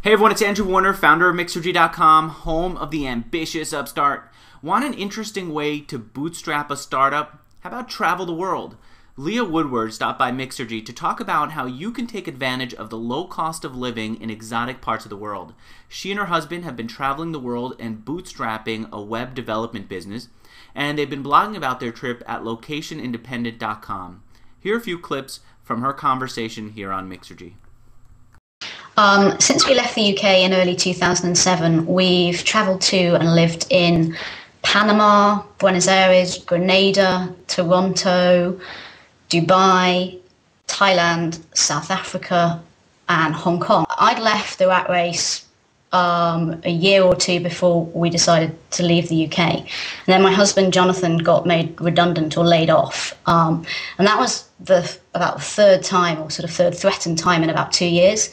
Hey everyone, it's Andrew Warner, founder of mixergy.com, home of the ambitious upstart. Want an interesting way to bootstrap a startup? How about travel the world? Leah Woodward stopped by Mixergy to talk about how you can take advantage of the low cost of living in exotic parts of the world. She and her husband have been traveling the world and bootstrapping a web development business, and they've been blogging about their trip at locationindependent.com. Here are a few clips from her conversation here on Mixergy. Since we left the UK in early 2007, we've travelled to and lived in Panama, Buenos Aires, Grenada, Toronto, Dubai, Thailand, South Africa, and Hong Kong. I'd left the rat race a year or two before we decided to leave the UK. And then my husband, Jonathan, got made redundant or laid off. And that was about the third time, or sort of third threatened time in about 2 years.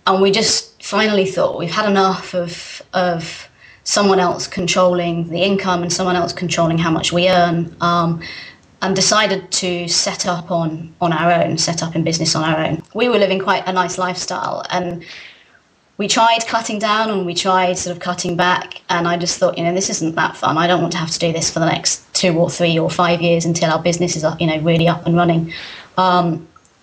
And we just finally thought we've had enough of someone else controlling the income and someone else controlling how much we earn, and decided to set up on our own, set up in business on our own. We were living quite a nice lifestyle, and we tried cutting down and we tried sort of cutting back, and I just thought, this isn't that fun. I don't want to have to do this for the next 2 or 3 or 5 years until our business is really up and running.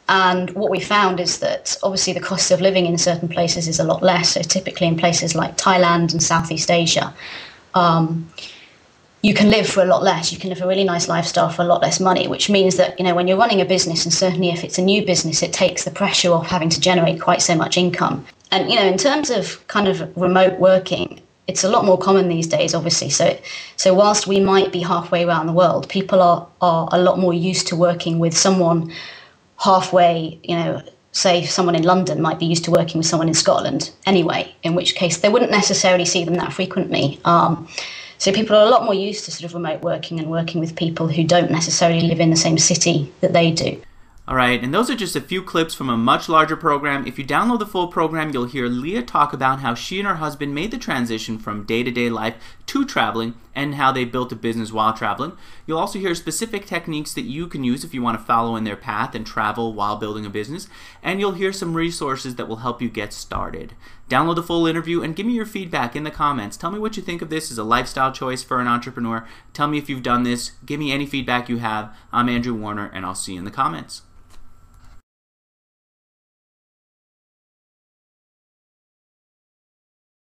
And what we found is that obviously the cost of living in certain places is a lot less. So typically in places like Thailand and Southeast Asia, you can live for a lot less. You can live a really nice lifestyle for a lot less money, which means that, when you're running a business, and certainly if it's a new business, it takes the pressure off having to generate quite so much income. And, in terms of kind of remote working, it's a lot more common these days, obviously. So whilst we might be halfway around the world, people are a lot more used to working with someone halfway, say someone in London might be used to working with someone in Scotland anyway, in which case they wouldn't necessarily see them that frequently. So people are a lot more used to sort of remote working and working with people who don't necessarily live in the same city that they do. All right, and those are just a few clips from a much larger program. If you download the full program, you'll hear Leah talk about how she and her husband made the transition from day-to-day life to traveling and how they built a business while traveling. You'll also hear specific techniques that you can use if you want to follow in their path and travel while building a business. And you'll hear some resources that will help you get started. Download the full interview and give me your feedback in the comments. Tell me what you think of this as a lifestyle choice for an entrepreneur. Tell me if you've done this. Give me any feedback you have. I'm Andrew Warner, and I'll see you in the comments.